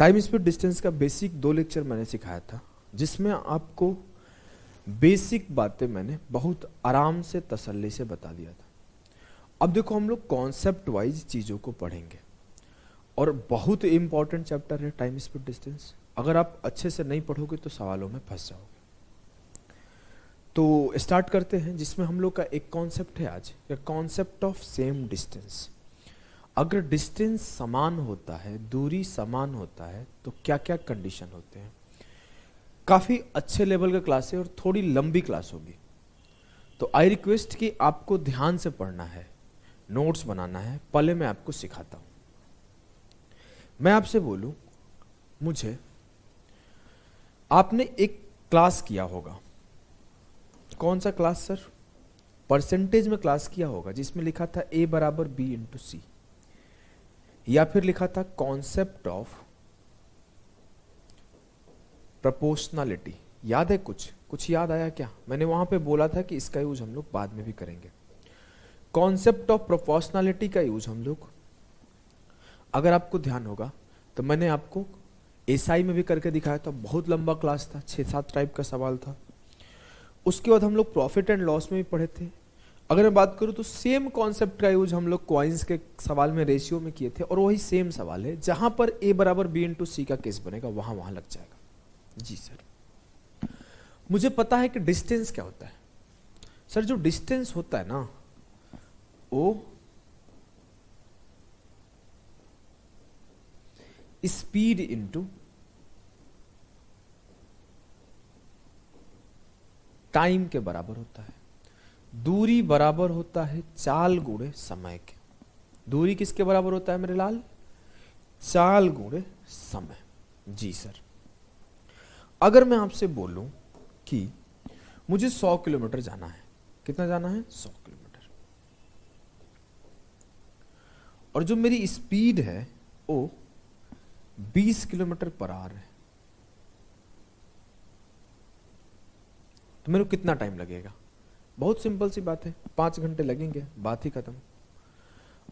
Time speed distance का basic 2 lecture मैंने सिखाया था, जिसमें आपको बेसिक बातें मैंने बहुत आराम से तसल्ली से बता दिया था। अब देखो हम लोग कॉन्सेप्ट वाइज चीज़ों को पढ़ेंगे और बहुत इंपॉर्टेंट चैप्टर है टाइम स्पीड डिस्टेंस। अगर आप अच्छे से नहीं पढ़ोगे तो सवालों में फंस जाओगे। तो स्टार्ट करते हैं, जिसमें हम लोग का एक कॉन्सेप्ट है आज, कॉन्सेप्ट ऑफ सेम डिस्टेंस। अगर डिस्टेंस समान होता है, दूरी समान होता है, तो क्या क्या कंडीशन होते हैं। काफ़ी अच्छे लेवल का क्लास है और थोड़ी लंबी क्लास होगी, तो आई रिक्वेस्ट कि आपको ध्यान से पढ़ना है, नोट्स बनाना है। पहले मैं आपको सिखाता हूँ। मैं आपसे बोलूँ, मुझे आपने एक क्लास किया होगा। कौन सा क्लास सर? परसेंटेज में क्लास किया होगा, जिसमें लिखा था A बराबर B इंटू C, या फिर लिखा था कॉन्सेप्ट ऑफ प्रोपोर्शनलिटी। याद है? कुछ याद आया क्या? मैंने वहां पे बोला था कि इसका यूज हम लोग बाद में भी करेंगे। कॉन्सेप्ट ऑफ प्रोपोर्शनलिटी का यूज हम लोग, अगर आपको ध्यान होगा तो मैंने आपको एसआई में भी करके दिखाया था। बहुत लंबा क्लास था, 6-7 टाइप का सवाल था। उसके बाद हम लोग प्रॉफिट एंड लॉस में भी पढ़े थे। अगर मैं बात करूं तो सेम कॉन्सेप्ट का यूज हम लोग कॉइन्स के सवाल में रेशियो में किए थे, और वही सेम सवाल है। जहां पर A बराबर B इंटू C का केस बनेगा वहां लग जाएगा। जी सर, मुझे पता है कि डिस्टेंस क्या होता है। सर जो डिस्टेंस होता है ना, वो स्पीड इंटू टाइम के बराबर होता है। दूरी बराबर होता है चाल गुणे समय के। दूरी किसके बराबर होता है मेरे लाल? चाल गुणे समय। जी सर, अगर मैं आपसे बोलूं कि मुझे 100 किलोमीटर जाना है, कितना जाना है? 100 किलोमीटर, और जो मेरी स्पीड है वो 20 किलोमीटर पर आवर है, तो मेरे को कितना टाइम लगेगा? बहुत सिंपल सी बात है, 5 घंटे लगेंगे, बात ही खत्म।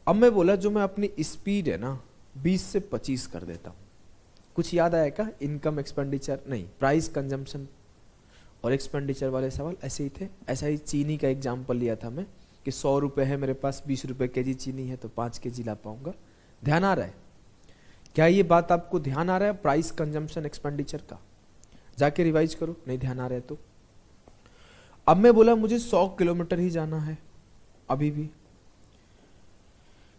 अब मैं बोला जो मैं अपनी स्पीड है ना 20 से 25 कर देता हूं। कुछ याद आया क्या? इनकम एक्सपेंडिचर नहीं, प्राइस कंजम्पशन और एक्सपेंडिचर वाले सवाल ऐसे ही थे। ऐसा ही चीनी का एग्जाम्पल लिया था मैं कि 100 रुपए है मेरे पास, 20 रुपए केजी चीनी है, तो 5 केजी ला पाऊंगा। ध्यान आ रहा है? क्या ये बात आपको ध्यान आ रहा है? प्राइस कंजम्पशन एक्सपेंडिचर का जाके रिवाइज करो, नहीं ध्यान आ रहा है तो। अब मैं बोला मुझे 100 किलोमीटर ही जाना है अभी भी,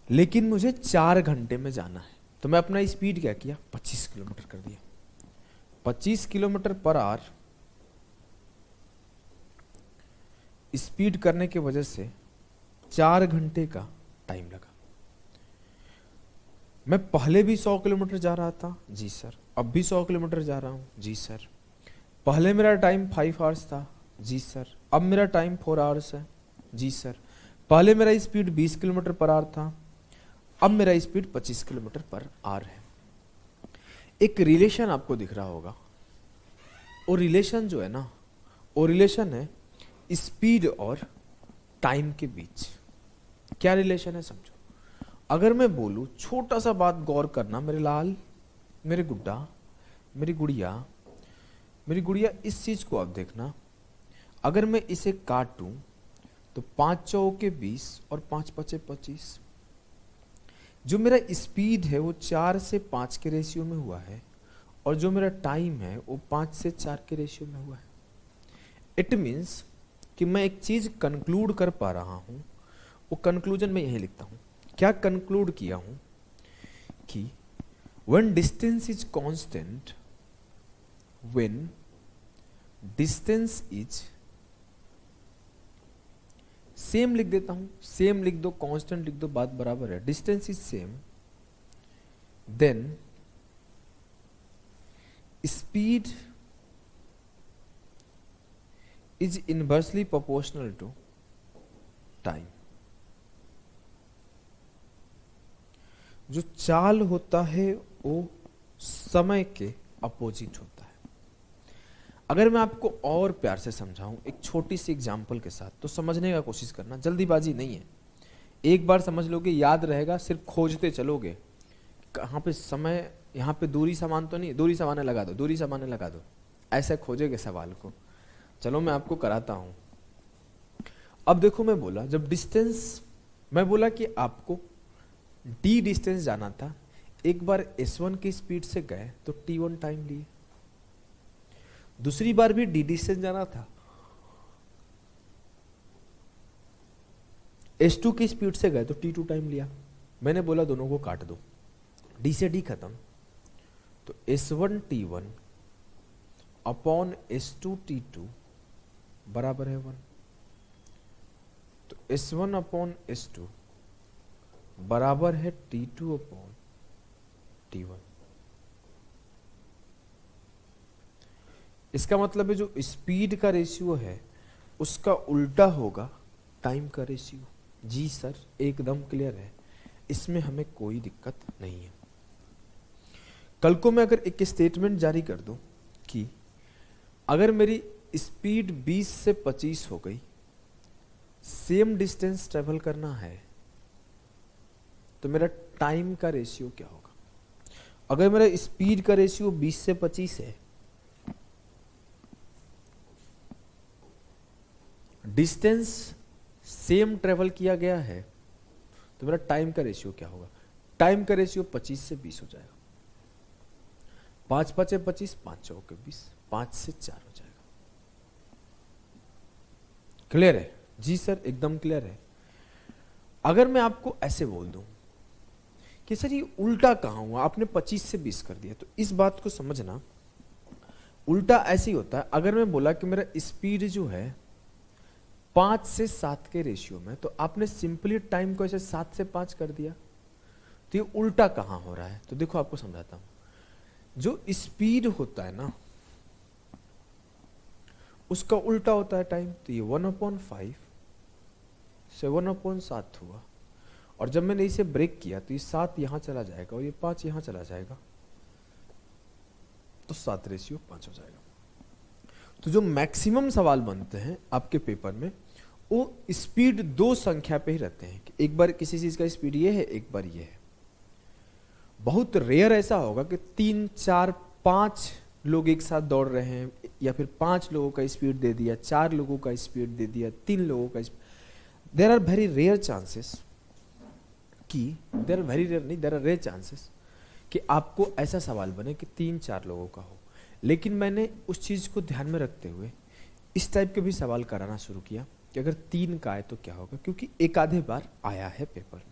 लेकिन मुझे 4 घंटे में जाना है, तो मैं अपना स्पीड क्या किया? 25 किलोमीटर कर दिया। 25 किलोमीटर पर आवर स्पीड करने की वजह से 4 घंटे का टाइम लगा। मैं पहले भी 100 किलोमीटर जा रहा था, जी सर। अब भी 100 किलोमीटर जा रहा हूं, जी सर। पहले मेरा टाइम 5 आवर्स था, जी सर। अब मेरा टाइम 4 आवर्स है, जी सर। पहले मेरा स्पीड 20 किलोमीटर पर आवर था, अब मेरा स्पीड 25 किलोमीटर पर आवर है। एक रिलेशन आपको दिख रहा होगा, और रिलेशन जो है ना, वो रिलेशन है स्पीड और टाइम के बीच। क्या रिलेशन है समझो। अगर मैं बोलूं, छोटा सा बात गौर करना मेरे लाल, मेरे गुड्डा, मेरी गुड़िया, मेरी गुड़िया, इस चीज को आप देखना। अगर मैं इसे काटूं तो 5 चौके 20 और 5 पचे 25। जो मेरा स्पीड है वो 4 से 5 के रेशियो में हुआ है, और जो मेरा टाइम है वो 5 से 4 के रेशियो में हुआ है। इट मीन्स कि मैं एक चीज कंक्लूड कर पा रहा हूं। वो कंक्लूजन में यही लिखता हूं। क्या कंक्लूड किया हूं? कि when distance is constant, when distance is, same लिख देता हूं, सेम लिख दो, कांस्टेंट लिख दो, बात बराबर है। Distance is same, then speed is inversely proportional to time. जो चाल होता है वो समय के अपोजिट होता है। अगर मैं आपको और प्यार से समझाऊं एक छोटी सी एग्जांपल के साथ, तो समझने का कोशिश करना, जल्दीबाजी नहीं है। एक बार समझ लोगे, याद रहेगा, सिर्फ खोजते चलोगे कहाँ पे समय यहाँ पे दूरी समान तो नहीं, दूरी समाने लगा दो, दूरी समाने लगा दो, ऐसे खोजेगे सवाल को। चलो मैं आपको कराता हूं। अब देखो मैं बोला जब डिस्टेंस, मैं बोला कि आपको d डिस्टेंस जाना था, एक बार s1 की स्पीड से गए तो t1 टाइम लिए, दूसरी बार भी d डिस्टेंस जाना था, s2 की स्पीड से गए तो t2 टाइम लिया। मैंने बोला दोनों को काट दो, d से d खत्म, तो s1 t1 upon s2 t2 बराबर है 1। तो s1 अपॉन s2 बराबर है t2 अपॉन t1। इसका मतलब है जो स्पीड का रेशियो है उसका उल्टा होगा टाइम का रेशियो। जी सर, एकदम क्लियर है, इसमें हमें कोई दिक्कत नहीं है। कल को मैं अगर एक स्टेटमेंट जारी कर दूं कि अगर मेरी स्पीड 20 से 25 हो गई, सेम डिस्टेंस ट्रेवल करना है, तो मेरा टाइम का रेशियो क्या होगा? अगर मेरा स्पीड का रेशियो 20 से 25 है, डिस्टेंस सेम ट्रेवल किया गया है, तो मेरा टाइम का रेशियो क्या होगा? टाइम का रेशियो 25 से 20 हो जाएगा। 5 5 25, 5 चौके 20, 5 से 4 हो जाएगा। क्लियर है? जी सर, एकदम क्लियर है। अगर मैं आपको ऐसे बोल दूं कि सर ये उल्टा कहां हुआ, आपने 25 से 20 कर दिया, तो इस बात को समझना, उल्टा ऐसे ही होता है। अगर मैं बोला कि मेरा स्पीड जो है 5 से 7 के रेशियो में, तो आपने सिंपली टाइम को ऐसे 7 से 5 कर दिया, तो ये उल्टा कहां हो रहा है? तो देखो आपको समझाता हूं। जो स्पीड होता है ना, उसका उल्टा होता है टाइम। तो ये 1/5 से 1/7 हुआ, और जब मैंने इसे ब्रेक किया तो ये 7 यहां चला जाएगा और ये 5 यहां चला जाएगा, तो 7/5 हो जाएगा। तो जो मैक्सिमम सवाल बनते हैं आपके पेपर में, वो स्पीड 2 संख्या पे ही रहते हैं कि एक बार किसी चीज का स्पीड ये है, एक बार ये है। बहुत रेयर ऐसा होगा कि 3 4 5 लोग एक साथ दौड़ रहे हैं, या फिर 5 लोगों का स्पीड दे दिया, 4 लोगों का स्पीड दे दिया, 3 लोगों का। There are very rare chances कि, देयर आर रेयर चांसेस कि आपको ऐसा सवाल बने कि 3 4 लोगों का हो। लेकिन मैंने उस चीज को ध्यान में रखते हुए इस टाइप के भी सवाल कराना शुरू किया कि अगर 3 का आए तो क्या होगा, क्योंकि एक आधे बार आया है पेपर में।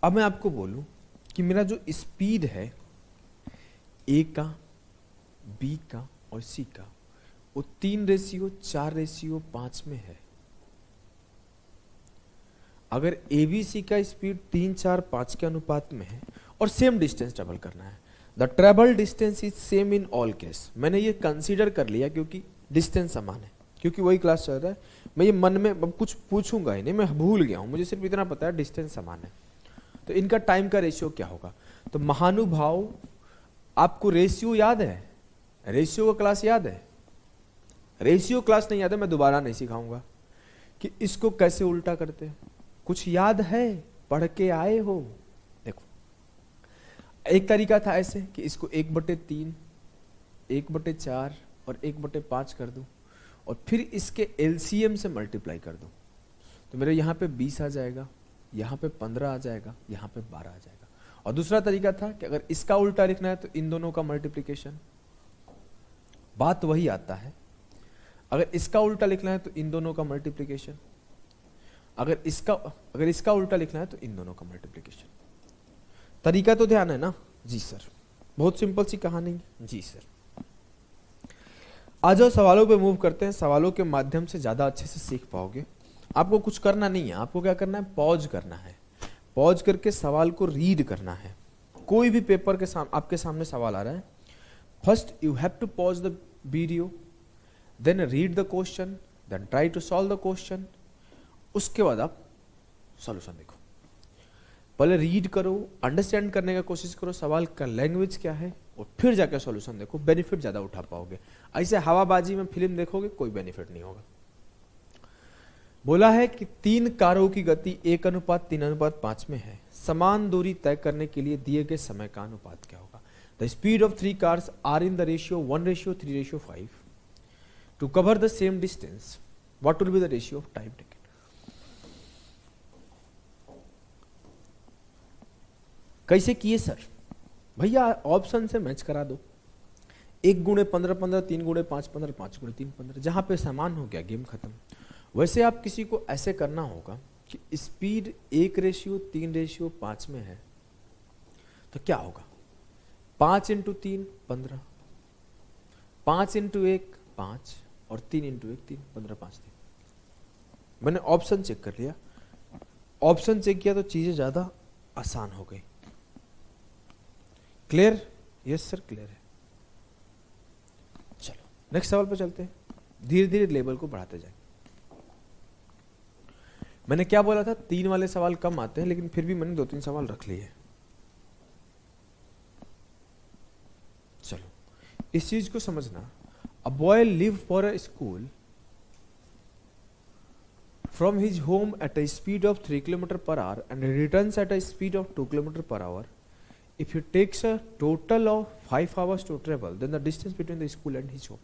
अब मैं आपको बोलूं कि मेरा जो स्पीड है ए का, बी का और सी का, वो 3/4/5 में है। अगर ए बी सी का स्पीड 3 4 5 के अनुपात में है और सेम डिस्टेंस ट्रेवल करना है, the travel distance is same in all case. मैंने ये कंसीडर कर लिया क्योंकि डिस्टेंस समान है, क्योंकि वही क्लास चल रहा है। मैं ये मन में अब कुछ पूछूंगा ही नहीं, मैं भूल गया हूं, मुझे सिर्फ इतना पता है डिस्टेंस समान है। तो इनका टाइम का रेशियो क्या होगा? तो महानुभाव, आपको रेशियो याद है? रेशियो का क्लास याद है? रेशियो क्लास नहीं याद है, मैं दोबारा नहीं सिखाऊंगा कि इसको कैसे उल्टा करते हैं। कुछ याद है? पढ़ के आए हो? देखो, एक तरीका था ऐसे कि इसको 1/3, 1/4 और 1/5 कर दूं, और फिर इसके एलसीएम से मल्टीप्लाई कर दूं, तो मेरे यहां पे 20 आ जाएगा, यहां पे 15 आ जाएगा, यहां पे 12 आ जाएगा। और दूसरा तरीका था कि अगर इसका उल्टा लिखना है तो इन दोनों का मल्टीप्लिकेशन, बात वही आता है। अगर इसका उल्टा लिखना है तो इन दोनों का मल्टीप्लिकेशन, अगर इसका उल्टा लिखना है तो इन दोनों का मल्टीप्लिकेशन। तरीका तो ध्यान है ना? जी सर, बहुत सिंपल सी कहानी। जी सर, आ जाओ सवालों पे मूव करते हैं। सवालों के माध्यम से ज्यादा अच्छे से सीख पाओगे। आपको कुछ करना नहीं है, आपको क्या करना है? पॉज करना है। पॉज करके सवाल को रीड करना है। कोई भी पेपर के आपके सामने सवाल आ रहा है, first you have to pause the video, then read the question, then try to solve the question. उसके बाद आप सॉल्यूशन देखो। पहले रीड करो, अंडरस्टैंड करने का कोशिश करो सवाल का लैंग्वेज क्या है, और फिर जाकर सॉल्यूशन देखो, बेनिफिट ज्यादा उठा पाओगे। ऐसे हवाबाजी में फिल्म देखोगे कोई बेनिफिट नहीं होगा। बोला है कि 3 कारों की गति 1:3:5 में है, समान दूरी तय करने के लिए दिए गए समय का अनुपात क्या होगा? The speed of 3 cars are in the ratio 1:3:5 to cover the same distance, what will be the ratio of time taken? कैसे किए सर? भैया ऑप्शन से मैच करा दो, 1x15 3x5 15 5x3 15, जहां पे समान हो गया गेम खत्म। वैसे आप किसी को ऐसे करना होगा कि स्पीड 1:3:5 में है तो क्या होगा? 5 × 3 15, 5 × 1 5 और 3 × 1 3, 15 5 3। मैंने ऑप्शन चेक कर लिया, ऑप्शन चेक किया तो चीजें ज्यादा आसान हो गई। क्लियर? यस सर क्लियर है। चलो नेक्स्ट सवाल पर चलते हैं, धीरे धीरे लेवल को बढ़ाते जाएंगे। मैंने क्या बोला था, 3 वाले सवाल कम आते हैं, लेकिन फिर भी मैंने 2-3 सवाल रख लिए। चलो इस चीज को समझना। A boy live for a school from his home at a speed of 3 km/h and returns at a speed of 2 km/h. If he takes a total of 5 hours to travel, then the distance between the school and his home.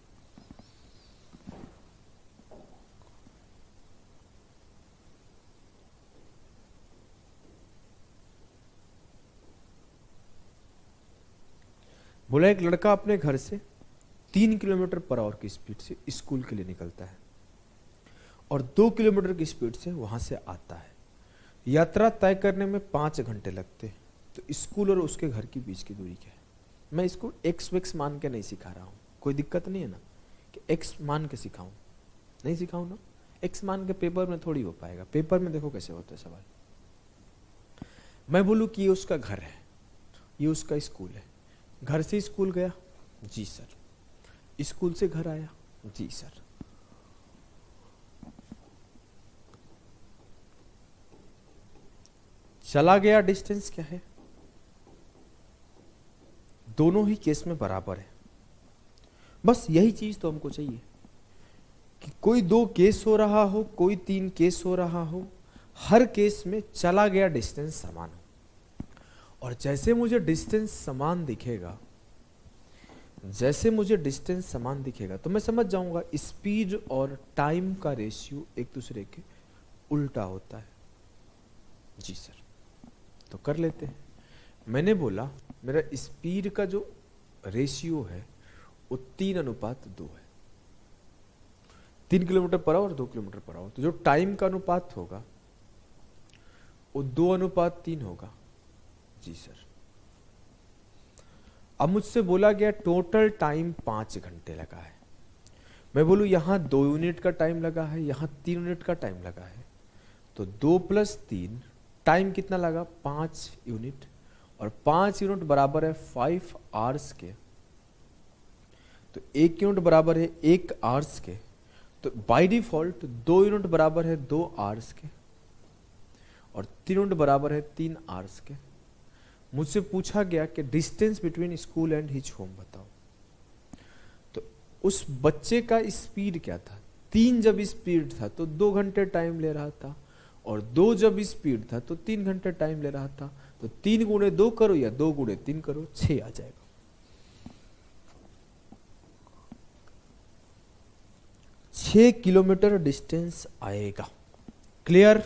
बोला एक लड़का अपने घर से 3 km/h की speed से school के लिए निकलता है और 2 किलोमीटर की स्पीड से वहां से आता है। यात्रा तय करने में 5 घंटे लगते हैं। तो स्कूल और उसके घर के बीच की दूरी क्या है? मैं इसको एक्स वेक्स मान के नहीं सिखा रहा हूं, कोई दिक्कत नहीं है ना कि एक्स मान के सिखाऊं? नहीं सिखाऊं ना, एक्स मान के पेपर में थोड़ी हो पाएगा। पेपर में देखो कैसे होता है सवाल। मैं बोलूं कि ये उसका घर है, ये उसका स्कूल है। घर से स्कूल गया, जी सर। स्कूल से घर आया, जी सर। चला गया डिस्टेंस क्या है? दोनों ही केस में बराबर है। बस यही चीज तो हमको चाहिए कि कोई 2 केस हो रहा हो, कोई 3 केस हो रहा हो, हर केस में चला गया डिस्टेंस समान हो। और जैसे मुझे डिस्टेंस समान दिखेगा, जैसे मुझे डिस्टेंस समान दिखेगा तो मैं समझ जाऊंगा स्पीड और टाइम का रेशियो एक दूसरे के उल्टा होता है। जी सर, तो कर लेते हैं। मैंने बोला मेरा स्पीड का जो रेशियो है वो 3:2 है। 3 km/h और 2 km/h। तो जो टाइम का अनुपात होगा वो 2:3 होगा। जी सर। अब मुझसे बोला गया टोटल टाइम 5 घंटे लगा है। मैं बोलूं यहां 2 यूनिट का टाइम लगा है, यहां 3 यूनिट का टाइम लगा है, तो 2 + 3 टाइम कितना लगा? 5 यूनिट। और 5 यूनिट बराबर है 5 आवर्स के, तो 1 यूनिट बराबर है 1 आवर्स के। तो बाय डिफॉल्ट 2 यूनिट बराबर है 2 आवर्स के और 3 यूनिट बराबर है 3 आवर्स के। मुझसे पूछा गया कि distance between school and his home बताओ। तो उस बच्चे का स्पीड क्या था? 3 जब स्पीड था तो 2 घंटे टाइम ले रहा था, और 2 जब स्पीड था तो 3 घंटे टाइम ले रहा था। तो 3 × 2 करो या 2 × 3 करो, 6 आ जाएगा। छह किलोमीटर डिस्टेंस आएगा। क्लियर?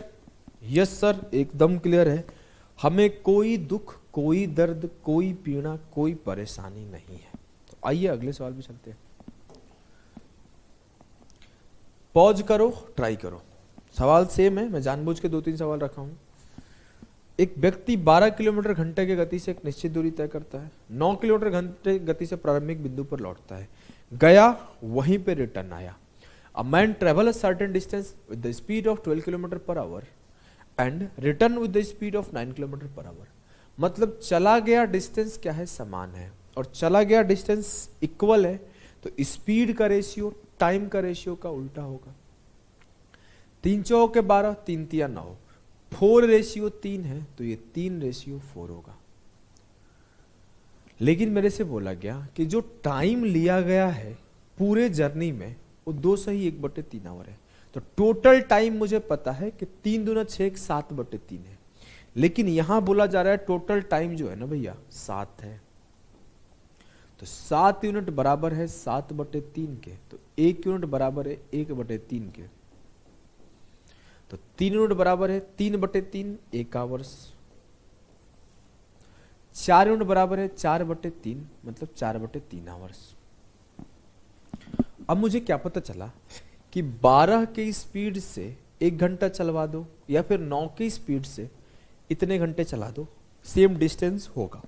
यस सर, एकदम क्लियर है। हमें कोई दुख, कोई दर्द, कोई पीड़ा, कोई परेशानी नहीं है। तो आइए अगले सवाल पे चलते हैं। पॉज करो, ट्राई करो। सवाल सेम है, मैं जानबूझ के 2-3 सवाल रखा हूं। एक व्यक्ति 12 किलोमीटर घंटे की गति से एक निश्चित दूरी तय करता है। 9 किलोमीटर घंटे गति से प्रारंभिक बिंदु पर लौटता है, गया वहीं पे रिटर्न आया। A man travel a certain distance with the speed of 12 km/h and return with the speed of 9 km/h. मतलब चला गया डिस्टेंस क्या है? समान है। और चला गया डिस्टेंस इक्वल है, तो स्पीड का रेशियो टाइम का रेशियो का उल्टा होगा। 3 × 12, 3 × 9, 4 रेशियो 3 है, तो ये 3 रेशियो 4 होगा। लेकिन मेरे से बोला गया कि जो टाइम लिया गया है पूरे जर्नी में वो 2 से ही 1/3 आवर है। तो टोटल टाइम मुझे पता है कि 3 दूना 6 7/3 है, लेकिन यहां बोला जा रहा है टोटल टाइम जो है ना भैया 7 है। तो 7 यूनिट बराबर है 7/3 के, तो 1 यूनिट बराबर है 1/3 के, तो 3 यूनिट बराबर है 3/3 1 आवर्स। 4 यूनिट बराबर है 4/3 मतलब 4/3 आवर्स। अब मुझे क्या पता चला कि 12 की स्पीड से 1 घंटा चलवा दो या फिर 9 की स्पीड से इतने घंटे चला दो, सेम डिस्टेंस होगा।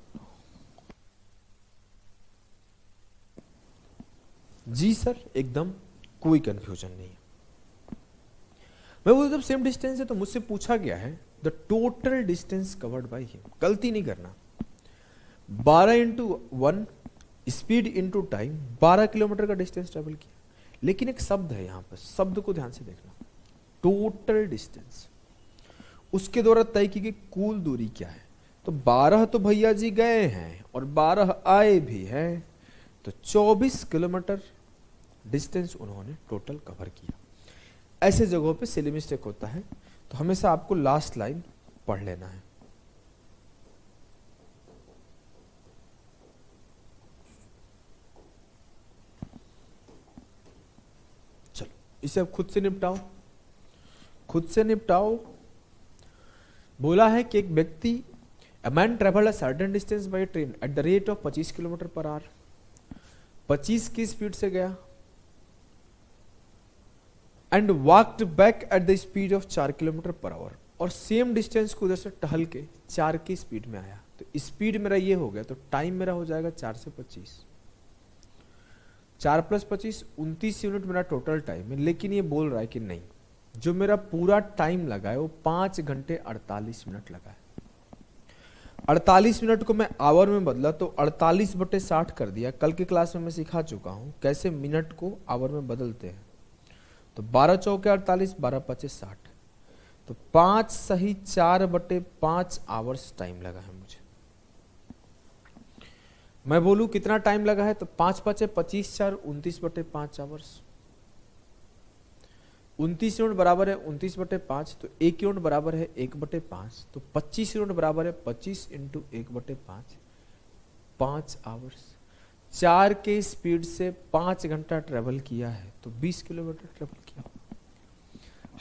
जी सर, एकदम कोई कंफ्यूजन नहीं है। मैं बोलता जब सेम डिस्टेंस है तो मुझसे पूछा गया है the total distance covered by him. गलती नहीं करना। 12 into 1 speed into time, 12 kilometre का डिस्टेंस ट्रेवल किया। लेकिन एक शब्द है यहां पर, शब्द को ध्यान से देखना, टोटल डिस्टेंस, उसके द्वारा तय की गई कुल दूरी क्या है। तो 12 तो भैया जी गए हैं और 12 आए भी हैं, तो 24 किलोमीटर डिस्टेंस उन्होंने टोटल कवर किया। ऐसे जगहों पे सिली मिस्टेक होता है, तो हमेशा आपको लास्ट लाइन पढ़ लेना है। चलो इसे अब खुद से निपटाओ, खुद से निपटाओ। बोला है कि एक व्यक्ति, a man traveled a certain distance by train at the rate of 25 kilometre per our, 25 की स्पीड से गया, and walked back at the speed of 4 kilometre per hour, और सेम डिस्टेंस को उधर से टहल के 4 की स्पीड में आया। तो स्पीड मेरा ये हो गया, तो टाइम मेरा हो जाएगा 4 से 25, 4 + 25 29 यूनिट मेरा टोटल टाइम है। लेकिन ये बोल रहा है कि नहीं, जो मेरा पूरा टाइम लगा है वो 5 घंटे 48 मिनट लगा है। 48 मिनट को मैं आवर में बदला तो 48/60 कर दिया। कल की क्लास में मैं सिखा चुका हूं कैसे मिनट को आवर में बदलते हैं। तो 12 चौके 48, 12 5 60, तो 5 सही 4/5 आवर्स टाइम लगा है मुझे। मैं बोलूं कितना टाइम लगा है, तो 5 5 25 4 29/5 आवर्स। 29 यूनिट बराबर है 29/5, तो 1 यूनिट बराबर है 1/5, तो 25 यूनिट बराबर है 25 इंटू 1/5, 5 आवर्स। 4 के स्पीड से 5 घंटा ट्रेवल किया है, तो 20 किलोमीटर ट्रेवल किया।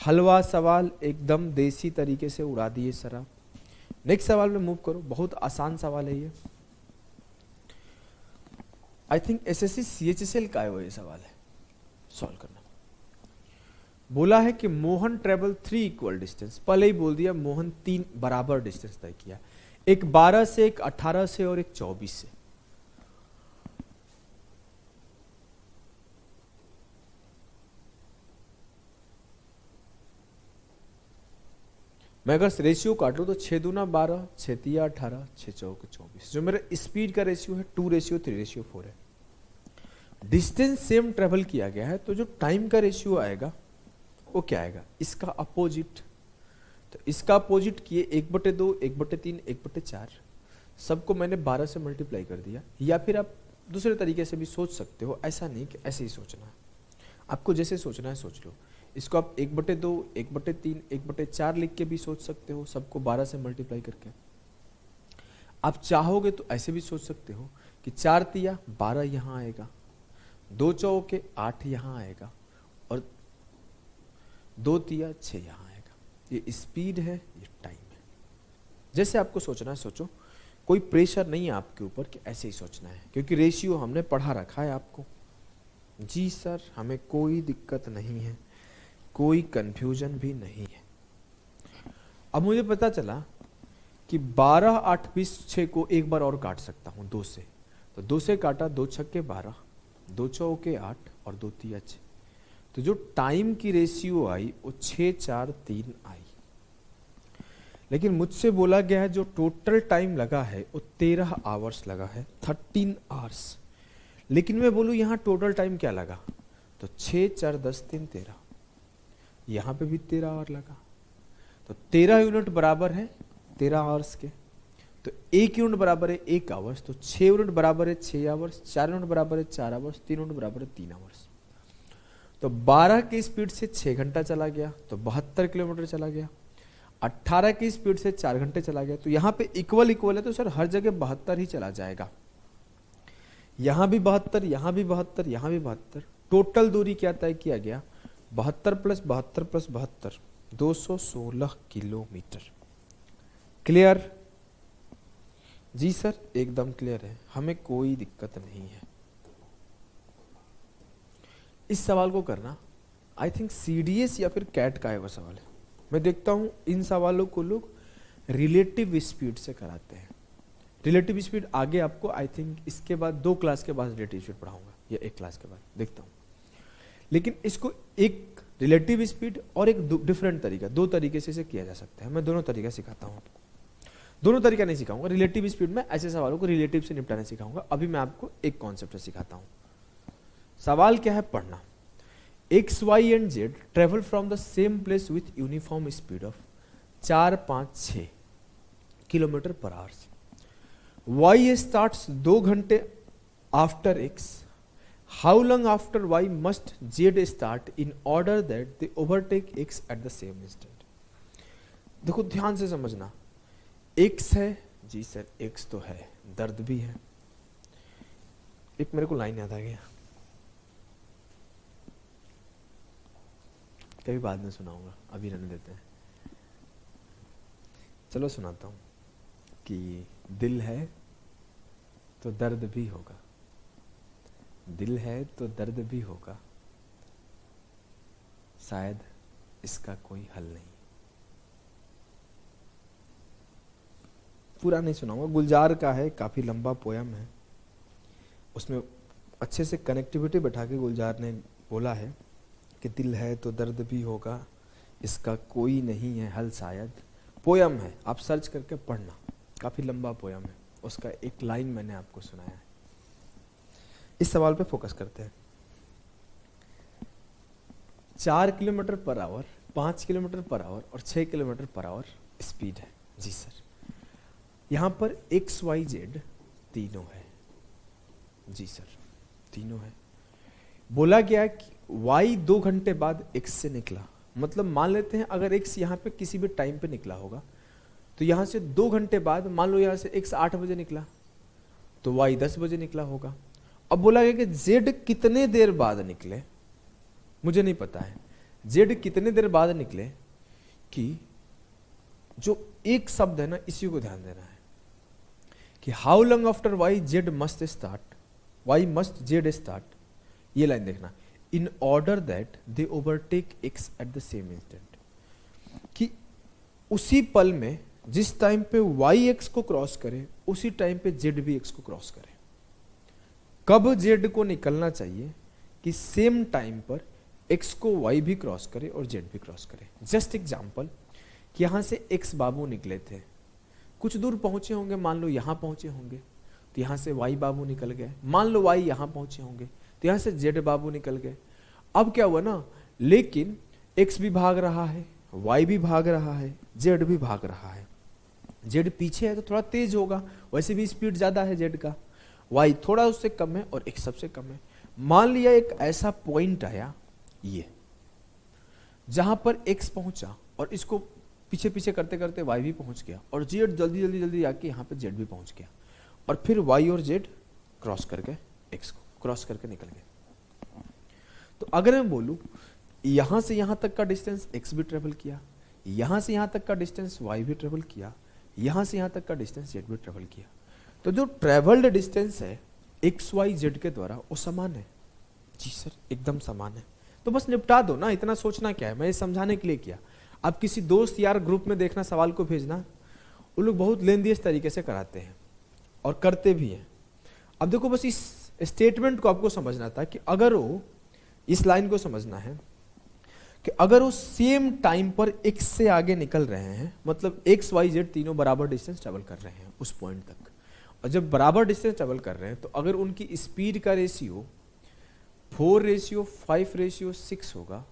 हलवा सवाल एकदम देसी तरीके से उड़ा दिए सर आप। नेक्स्ट सवाल में मूव करो, बहुत आसान सवाल है ये। आई थिंक एसएससी सीएचएसएल का है वो ये सवाल है, सॉल्व करना। बोला है कि मोहन ट्रेवल 3 इक्वल डिस्टेंस, पहले ही बोल दिया मोहन 3 बराबर डिस्टेंस तय किया, एक 12 से, एक 18 से और एक 24 से। मैं अगर रेशियो काटूं तो 6 दूना 12, 6 तिया 18, 6 चौके 24। जो मेरा स्पीड का रेशियो है 2:3:4 है। डिस्टेंस सेम ट्रेवल किया गया है, तो जो टाइम का रेशियो आएगा वो क्या आएगा, इसका अपोजिट। तो इसका अपोजिट किए 1/2, 1/3, 1/4, सबको मैंने 12 से मल्टीप्लाई कर दिया। या फिर आप दूसरे तरीके से भी सोच सकते हो, ऐसा नहीं कि ऐसे ही सोचना है, आपको जैसे सोचना है सोच लो। इसको आप 1/2, 1/3, 1/4 लिख के भी सोच सकते हो, सबको 12 से मल्टीप्लाई करके। आप चाहोगे तो ऐसे भी सोच सकते हो कि 4 तिया 12 यहां आएगा, 2 चौके 8 यहां आएगा, और 2 तिया 6 यहां आएगा। ये स्पीड है, ये टाइम है। जैसे आपको सोचना है सोचो, कोई प्रेशर नहीं है आपके ऊपर कि ऐसे ही सोचना है, क्योंकि रेशियो हमने पढ़ा रखा है आपको। जी सर, हमें कोई दिक्कत नहीं है, कोई कंफ्यूजन भी नहीं है। अब मुझे पता चला कि 12 8 20 6 को एक बार और काट सकता हूं 2 से, तो 2 से काटा, 2 छक्के 12, 2 चौके 8 और 2 तिया 6। तो जो टाइम की रेशियो आई वो 6 4 3 आई। लेकिन मुझसे बोला गया है जो टोटल टाइम लगा है वो 13 आवर्स लगा है, 13 आवर्स। लेकिन मैं बोलूं यहां टोटल टाइम क्या लगा, तो 6 4 10 3 13, यहां पे भी 13 आवर लगा। तो 13 यूनिट बराबर है 13 आवर्स के, तो 1 यूनिट बराबर है 1 आवर्स, तो 6 यूनिट बराबर है 6 आवर्स, 4 यूनिट बराबर है 4 आवर्स, 3 यूनिट बराबर है 3 आवर्स। तो 12 की स्पीड से 6 घंटा चला गया तो 72 किलोमीटर चला गया। 18 की स्पीड से 4 घंटे चला गया, तो यहाँ पे इक्वल इक्वल है, तो सर हर जगह 72 ही चला जाएगा। यहाँ भी 72, यहाँ भी 72, यहाँ भी 72। टोटल दूरी क्या तय किया गया? 72 प्लस 72 प्लस 72, 216 किलोमीटर। क्लियर? जी सर एकदम क्लियर है, हमें कोई दिक्कत नहीं है। इस सवाल को करना आई थिंक सीडीएस या फिर कैट का है सवाल है। मैं देखता हूं इन सवालों को लोग रिलेटिव स्पीड से कराते हैं। रिलेटिव स्पीड आगे आपको आई थिंक इसके बाद 2 क्लास के बाद रिलेटिव स्पीड पढ़ाऊंगा या 1 क्लास के बाद, देखता हूं। लेकिन इसको एक रिलेटिव स्पीड और एक डिफरेंट तरीका, 2 तरीके से इसे किया जा सकता है। मैं दोनों तरीका सिखाता हूं आपको। दोनों तरीका नहीं सिखाऊंगा, रिलेटिव स्पीड में ऐसे सवालों को रिलेटिव से निपटाने सिखाऊंगा। अभी मैं आपको एक कॉन्सेप्ट से सिखाता हूं। सवाल क्या है पढ़ना। X Y and Z travel from the same place with uniform speed of 4-5-6 kilometre per hour. Y starts 2 घंटे after X. How long after Y must Z start in order that they overtake X at the same instant. देखो ध्यान से समझना, x है जी sir, x तो है, दर्द भी है। एक मेरे को लाइन याद आ गया, कभी बाद में सुनाऊंगा, अभी रहने देते हैं। चलो सुनाता हूं कि दिल है तो दर्द भी होगा, दिल है तो दर्द भी होगा, शायद इसका कोई हल नहीं। पूरा नहीं सुनाऊंगा, गुलजार का है, काफी लंबा पोयम है। उसमें अच्छे से कनेक्टिविटी बैठा के गुलजार ने बोला है कि दिल है तो दर्द भी होगा, इसका कोई नहीं है हल शायद। पोयम है, आप सर्च करके पढ़ना, काफी लंबा पोयम है। उसका एक लाइन मैंने आपको सुनाया है। इस सवाल पे फोकस करते हैं। 4 kilometre per our, 5 kilometre per hour और 6 किलोमीटर पर आवर स्पीड है। जी सर, यहां पर एक्स वाई जेड तीनों है। जी सर तीनों है। बोला गया कि y 2 घंटे बाद x से निकला, मतलब मान लेते हैं अगर x यहाँ पे किसी भी टाइम पे निकला होगा तो यहाँ से 2 घंटे बाद, मान लो यहाँ से x 8 बजे निकला तो y 10 बजे निकला होगा। अब बोला गया कि z कितने देर बाद निकले, मुझे नहीं पता है z कितने देर बाद निकले, कि जो एक शब्द है ना इसी को ध्यान देना है कि how long after y z must start, y must z start. ये लाइन देखना, इन order that they overtake X at the same instant, कि उसी पल में जिस टाइम पे वाई एक्स को क्रॉस करे उसी टाइम पे जेड भी एक्स को क्रॉस करे। कब जेड को निकलना चाहिए कि सेम टाइम पर एक्स को वाई भी क्रॉस करे और जेड भी क्रॉस करे। जस्ट एग्जांपल कि यहां से एक्स बाबू निकले थे, कुछ दूर पहुंचे होंगे, मान लो यहां पहुंचे होंगे तो यहां से वाई बाबू निकल गए। मान लो वाई यहां पहुंचे होंगे तो यहां से जेड बाबू निकल गए। अब क्या हुआ ना, लेकिन एक्स भी भाग रहा है, वाई भी भाग रहा है, जेड भी भाग रहा है। जेड पीछे है तो थोड़ा तेज होगा, वैसे भी स्पीड ज्यादा है जेड का, वाई थोड़ा उससे कम है और एक्स सबसे कम है। मान लिया एक ऐसा पॉइंट आया ये, जहां पर एक्स पहुंचा और इसको पीछे पीछे करते करते वाई भी पहुंच गया और जेड जल्दी जल्दी जल्दी आके यहां पे जेड भी पहुंच गया, और फिर वाई और जेड क्रॉस करके एक्स को क्रॉस करके निकल गए। तो अगर मैं बोलूं यहां से यहां तक का डिस्टेंस एक्स भी ट्रेवल किया, यहां से यहां तक का डिस्टेंस वाई भी ट्रेवल किया, यहां से यहां तक का डिस्टेंस जेड भी ट्रेवल किया, तो जो ट्रेवल्ड डिस्टेंस है एक्स वाई जेड के द्वारा वो समान है। जी सर एकदम समान है। तो बस निपटा दो ना, इतना सोचना क्या है, मैं ये समझाने के लिए किया। आप किसी दोस्त यार ग्रुप में देखना, सवाल को भेजना, वो लोग बहुत लेंदियस तरीके से कराते हैं और करते भी हैं। अब देखो बस इस स्टेटमेंट को आपको समझना था कि अगर वो, इस लाइन को समझना है कि अगर वो सेम टाइम पर एक्स से आगे निकल रहे हैं, मतलब एक्स वाई जेड तीनों बराबर डिस्टेंस ट्रेवल कर रहे हैं उस पॉइंट तक, और जब बराबर डिस्टेंस ट्रेवल कर रहे हैं तो अगर उनकी स्पीड का रेशियो 4:5:6 होगा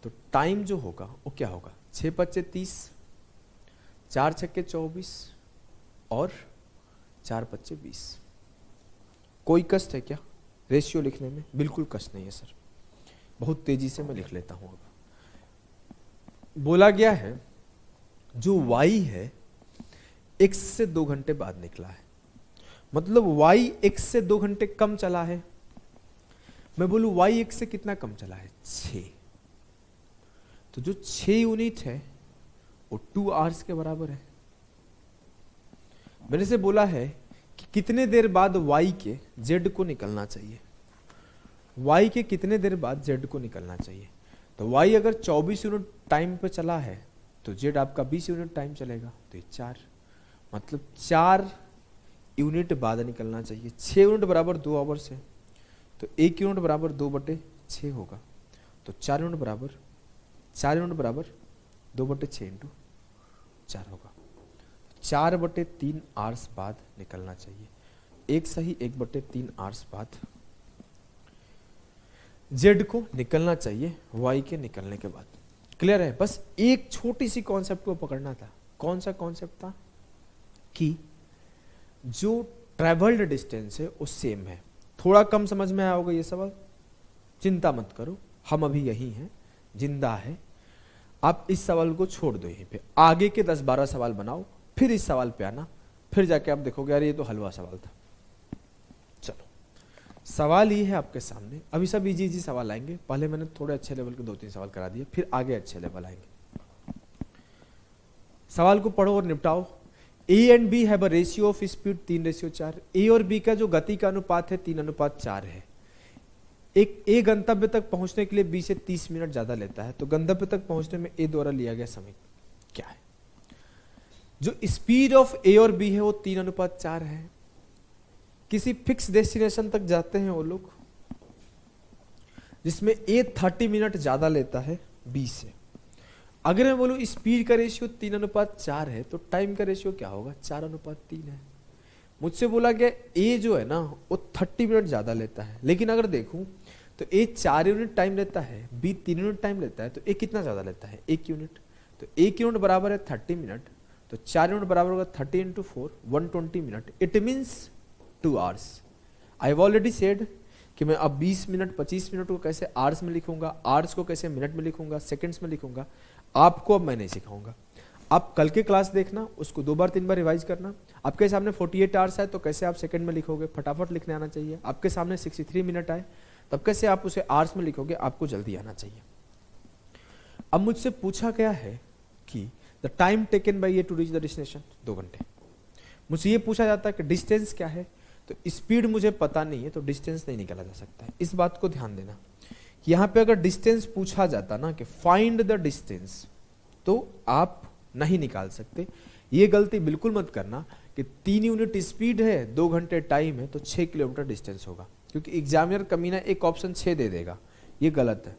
तो टाइम जो होगा वो क्या होगा, 6×5=30, 4×6=24 और 4×5=20। कोई कष्ट है क्या रेशियो लिखने में? बिल्कुल कष्ट नहीं है सर, बहुत तेजी से मैं लिख लेता हूं। अब बोला गया है जो y है x से 2 घंटे बाद निकला है, मतलब y x से 2 घंटे कम चला है। मैं बोलूं y x से कितना कम चला है, 6। तो जो 6 यूनिट है वो 2 आवर्स के बराबर है। मैंने से बोला है कि कितने देर बाद y के z को निकलना चाहिए, y के कितने देर बाद z को निकलना चाहिए। तो y अगर 24 यूनिट टाइम पे चला है तो z आपका 20 यूनिट टाइम चलेगा, तो ये 4, मतलब 4 यूनिट बाद निकलना चाहिए। 6 यूनिट बराबर 2 आवर्स है, तो 1 यूनिट बराबर 2/6 होगा। तो 4 यूनिट बराबर 2/6 इंटू 4 होगा। 4/3 आवर्स बाद निकलना चाहिए। एक सही 1/3 आवर्स बाद z को निकलना चाहिए y के निकलने के बाद। क्लियर है? बस एक छोटी सी कॉन्सेप्ट को पकड़ना था। कौन सा कॉन्सेप्ट था? कि जो ट्रेवल्ड डिस्टेंस है वो सेम है। थोड़ा कम समझ में आया होगा ये सवाल, चिंता मत करो, हम अभी यही हैं, जिंदा है। आप इस सवाल को छोड़ दो यहीं पे, आगे के 10-12 सवाल बनाओ, फिर इस सवाल पे आना, फिर जाके आप देखोगे यार ये तो हलवा सवाल था। चलो, सवाल ये है आपके सामने। अभी सब इजी इजी सवाल आएंगे, पहले मैंने थोड़े अच्छे लेवल के 2-3 सवाल करा दिए, फिर आगे अच्छे लेवल आएंगे। सवाल को पढ़ो और निपटाओ। A and B have a ratio of speed 3:4। A और B का जो गति का अनुपात है 3:4 है। एक A गंतव्य तक पहुंचने के लिए B से 30 मिनट ज्यादा लेता है, तो गंतव्य तक पहुंचने में A द्वारा लिया गया समय क्या है? जो स्पीड ऑफ A और B है वो 3:4 है। किसी फिक्स डेस्टिनेशन तक जाते हैं वो लोग, जिसमें A 30 मिनट ज्यादा लेता है B से। अगर मैं बोलूं स्पीड का रेशियो 3:4 है तो टाइम का रेशियो क्या होगा? 4:3 है। मुझसे बोला गया A जो है ना वो 30 मिनट ज्यादा लेता है, लेकिन अगर देखूं तो A 4 यूनिट टाइम लेता है, B 3 यूनिट टाइम लेता है, तो A कितना ज्यादा लेता है? 1 यूनिट। तो 1 यूनिट बराबर है 30 मिनट, तो 4 यूनिट बराबर होगा 30 × 4 120 minute. It means 2 hours. I have already said कि मैं अब 20 मिनट 25 मिनट को कैसे आवर्स में लिखूंगा, आवर्स को कैसे मिनट में लिखूंगा, सेकंड्स में लिखूंगा, आपको अब मैं नहीं सिखाऊंगा। आप कल के क्लास देखना, उसको 2 बार 3 बार रिवाइज करना। आपके सामने 48 आवर्स है तो कैसे आप सेकंड में लिखोगे, फटाफट लिखने आना चाहिए। आपके सामने 63 मिनट आए तब कैसे आप उसे आवर्स में लिखोगे, आपको जल्दी आना चाहिए। अब मुझसे पूछा गया है कि the time taken by A to reach the destination, 2 घंटे। मुझसे ये पूछा जाता है कि डिस्टेंस क्या है, तो स्पीड मुझे पता नहीं है तो डिस्टेंस नहीं निकाला जा सकता है। इस बात को ध्यान देना, यहां पे अगर डिस्टेंस पूछा जाता ना कि फाइंड द डिस्टेंस, तो आप नहीं निकाल सकते। ये गलती बिल्कुल मत करना कि 3 यूनिट स्पीड है, 2 घंटे टाइम है, तो 6 किलोमीटर डिस्टेंस होगा, क्योंकि एग्जामिनर कमीना एक ऑप्शन 6 दे देगा। ये गलत है,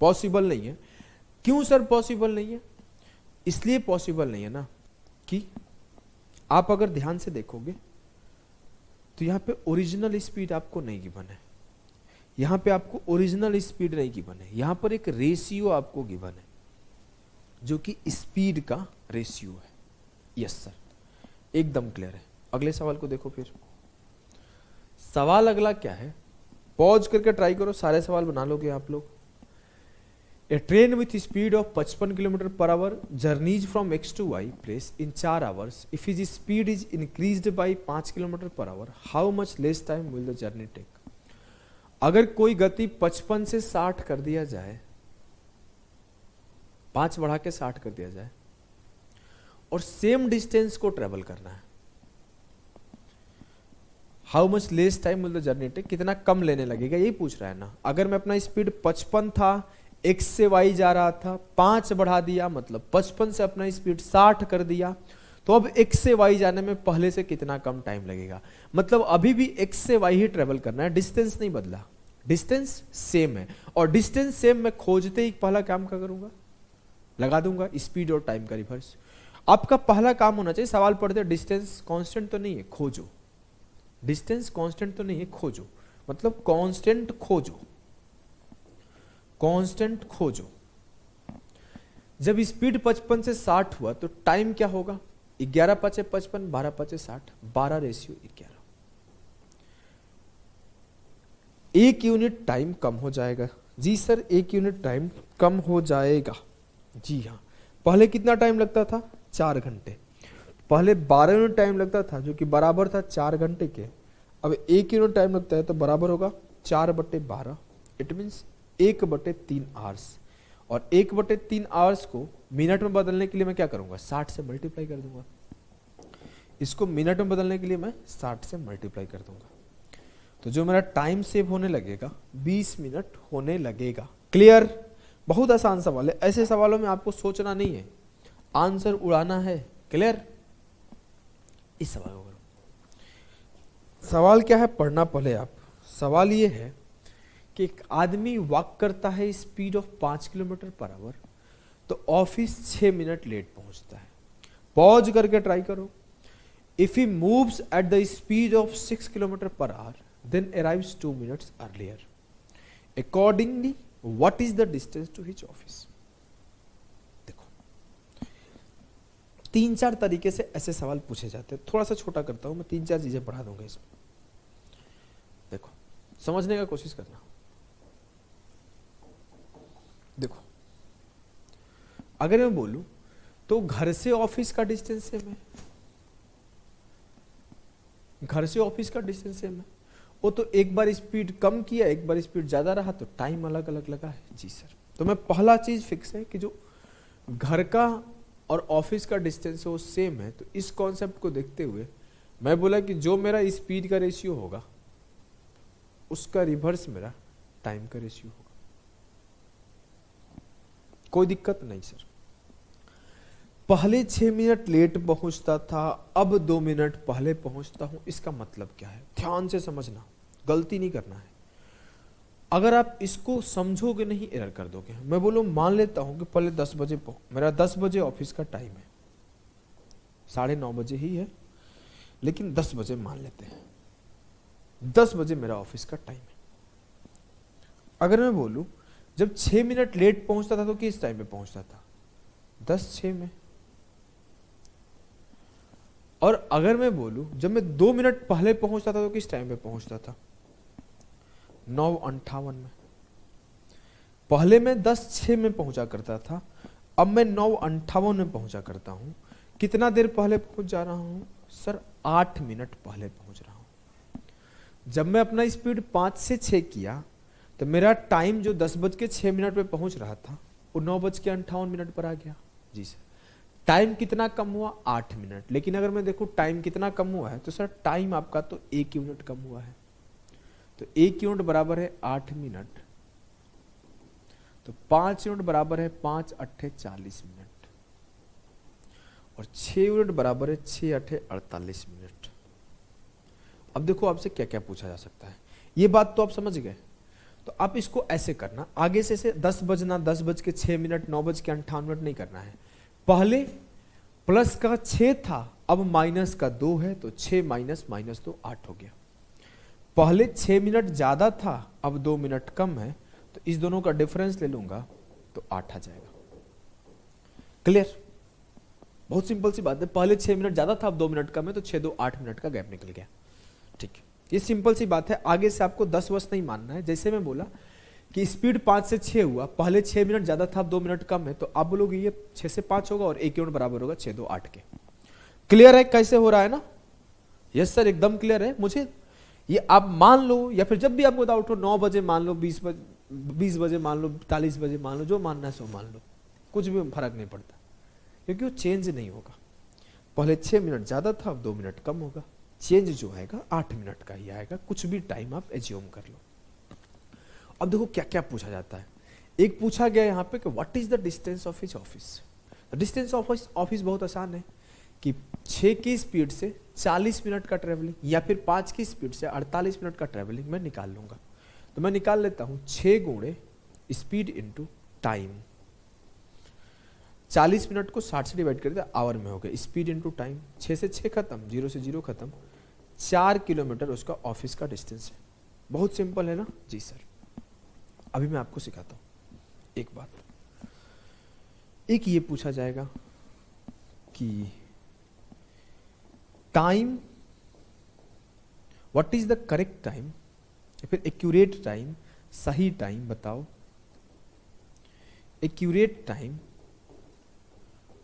पॉसिबल नहीं है। क्यों सर पॉसिबल नहीं है? इसलिए पॉसिबल नहीं है ना कि आप अगर ध्यान से देखोगे तो यहां पे ओरिजिनल स्पीड आपको नहीं गिवन है, यहां पे आपको ओरिजिनल स्पीड नहीं गिवन है, यहां पर एक रेशियो आपको गिवन है जो कि स्पीड का रेशियो है। यस सर, एकदम क्लियर है। अगले सवाल को देखो फिर। सवाल अगला क्या है, पॉज करके ट्राई करो, सारे सवाल बना लोगे आप लोग। A train with speed of 55 kilometre per hour journeys from X to Y place in 4 hours. If is speed is increased by 5 kilometre per hour, how much less time will the journey take. अगर कोई गति 55 से 60 कर दिया जाए, 5 बढ़ा के 60 कर दिया जाए, और सेम डिस्टेंस को ट्रेवल करना है, how much less time will the journey take, कितना कम लेने लगेगा, यही पूछ रहा है ना। अगर मैं अपना स्पीड 55 था, x से y जा रहा था, 5 बढ़ा दिया, मतलब 55 से अपना स्पीड 60 कर दिया, तो अब x से y जाने में पहले से कितना कम टाइम लगेगा। मतलब अभी भी x से y ही ट्रेवल करना है, डिस्टेंस नहीं बदला, डिस्टेंस सेम है। और डिस्टेंस सेम मैं खोजते ही पहला काम क्या करूंगा, लगा दूंगा स्पीड और टाइम का रिवर्स। आपका पहला काम होना चाहिए, सवाल पढ़ते डिस्टेंस कांस्टेंट तो नहीं है, खोजो। डिस्टेंस कांस्टेंट तो नहीं है, खोजो, मतलब कांस्टेंट खोजो, कांस्टेंट खोजो। जब स्पीड 55 से 60 हुआ तो टाइम क्या होगा, 11 × 5 = 55, 12 × 5 = 60, 12:11। 1 यूनिट टाइम कम हो जाएगा जी सर 1 यूनिट टाइम कम हो जाएगा। जी हाँ, पहले कितना टाइम लगता था? 4 घंटे। पहले 12 यूनिट टाइम लगता था जो कि बराबर था 4 घंटे के। अब 1 यूनिट टाइम लगता है तो बराबर होगा 4/12। It means 1/3 hours. और 1/3 आवर्स को मिनट में बदलने के लिए मैं क्या करूंगा? 60 से मल्टीप्लाई कर दूंगा। इसको मिनट में बदलने के लिए मैं 60 से मल्टीप्लाई कर दूंगा। तो जो मेरा टाइम सेव होने लगेगा 20 मिनट होने लगेगा। क्लियर? बहुत आसान सवाल है। ऐसे सवालों में आपको सोचना नहीं है, आंसर उड़ाना है। क्लियर? इस सवाल को करो। सवाल क्या है? पढ़ना पहले आप। सवाल ये है कि एक आदमी वॉक करता है speed of 5 kilometre per our, तो ऑफिस 6 मिनट लेट पहुंचता है। पॉज करके ट्राई करो। If he moves eight the speed of 6 kilometre per our, then arrives 2 minutes earlier. Accordingly, what is the distance to his office? देखो, 3-4 तरीके से ऐसे सवाल पूछे जाते हैं। थोड़ा सा छोटा करता हूं मैं, 3-4 चीजें पढ़ा दूंगा इसमें। देखो, समझने का कोशिश करना। देखो, अगर मैं बोलूं तो घर से ऑफिस का डिस्टेंस सेम है, घर से ऑफिस का डिस्टेंस सेम है। वो तो एक बार स्पीड कम किया, एक बार स्पीड ज्यादा रहा, तो टाइम अलग अलग लगा है। जी सर। तो मैं पहला चीज फिक्स है कि जो घर का और ऑफिस का डिस्टेंस है वो सेम है। तो इस कॉन्सेप्ट को देखते हुए मैं बोला कि जो मेरा स्पीड का रेशियो होगा उसका रिवर्स मेरा टाइम का रेशियो होगा। कोई दिक्कत नहीं सर। पहले 6 मिनट लेट पहुंचता था, अब 2 मिनट पहले पहुंचता हूं। इसका मतलब क्या है? ध्यान से समझना, गलती नहीं करना है। अगर आप इसको समझोगे नहीं, एरर कर दोगे। मैं बोलूं, मान लेता हूं कि पहले 10 बजे मेरा 10 बजे ऑफिस का टाइम है, 9:30 बजे ही है, लेकिन 10 बजे मान लेते हैं। 10 बजे मेरा ऑफिस का टाइम है। अगर मैं बोलूं जब 6 मिनट लेट पहुंचता था तो किस टाइम पे पहुंचता था? 10:06 में। और अगर मैं बोलूं जब मैं 2 मिनट पहले पहुंचता था तो किस टाइम पे पहुंचता था? 9:58 में। पहले मैं 10:06 में पहुंचा करता था, अब मैं 9:58 में पहुंचा करता हूं। कितना देर पहले पहुंच जा रहा हूं सर? 8 मिनट पहले पहुंच रहा हूं। जब मैं अपना स्पीड 5 से 6 किया तो मेरा टाइम जो 10:06 पे पहुंच रहा था वो 9:58 पर आ गया। जी सर। टाइम कितना कम हुआ? 8 मिनट। लेकिन अगर मैं देखूं टाइम कितना कम हुआ है तो सर टाइम आपका तो 1 यूनिट कम हुआ है। तो 1 यूनिट बराबर है 8 मिनट, तो 5 यूनिट बराबर है 5 8 40 मिनट, और 6 यूनिट बराबर है 6 8 48 मिनट। अब देखो आपसे क्या क्या पूछा जा सकता है। ये बात तो आप समझ गए। तो आप इसको ऐसे करना, आगे से 10 बजना, 10:06, 9:58 नहीं करना है। पहले प्लस का 6 था, अब माइनस का 2 है, तो 6 माइनस -2 8 हो गया। पहले 6 मिनट ज्यादा था, अब 2 मिनट कम है, तो इस दोनों का डिफरेंस ले लूंगा तो 8 आ जाएगा। क्लियर? बहुत सिंपल सी बात है। पहले 6 मिनट ज्यादा था, अब 2 मिनट कम है, तो 6 2 8 मिनट का गैप निकल गया। ठीक है, ये सिंपल सी बात है। आगे से आपको 10 वर्ष नहीं मानना है। जैसे मैं बोला कि स्पीड 5 से 6 हुआ, पहले 6 मिनट ज्यादा था, अब 2 मिनट कम है, तो आप बोलोगे ये 6 से 5 होगा और 1 यूनिट बराबर होगा 6 2 8 के। क्लियर है कैसे हो रहा है ना? यस सर, एकदम क्लियर है। मुझे ये आप मान लो, या फिर जब भी आपको डाउट हो, 9 बजे मान लो, 20 बजे मान लो, 40 बजे मान लो, जो मानना है सो मान लो, कुछ भी फर्क नहीं पड़ता, क्योंकि वो चेंज नहीं होगा। पहले 6 मिनट ज्यादा था, अब 2 मिनट कम होगा। चेंज जो आएगा 8 मिनट का ही आएगा। कुछ भी टाइम आप एज्यूम कर लो। अब देखो क्या क्या पूछा जाता है। एक पूछा गया यहाँ पे कि what is the distance of his office. Distance of office बहुत आसान है कि 6 की स्पीड से 40 मिनट का ट्रेवलिंग, या फिर 5 की स्पीड से 48 मिनट का ट्रेवलिंग मैं निकाल लूंगा। तो मैं निकाल लेता हूं 6 गुणे स्पीड इंटू टाइम। 40 मिनट को 60 से डिवाइड कर दिया, आवर में हो गया। स्पीड इंटू टाइम, 6 से 6 खत्म, 0 से 0 खत्म, 4 किलोमीटर उसका ऑफिस का डिस्टेंस है। बहुत सिंपल है ना? जी सर। अभी मैं आपको सिखाता हूं एक बात। एक ये पूछा जाएगा कि time, what is the correct time, या फिर एक्यूरेट टाइम, सही टाइम बताओ accurate time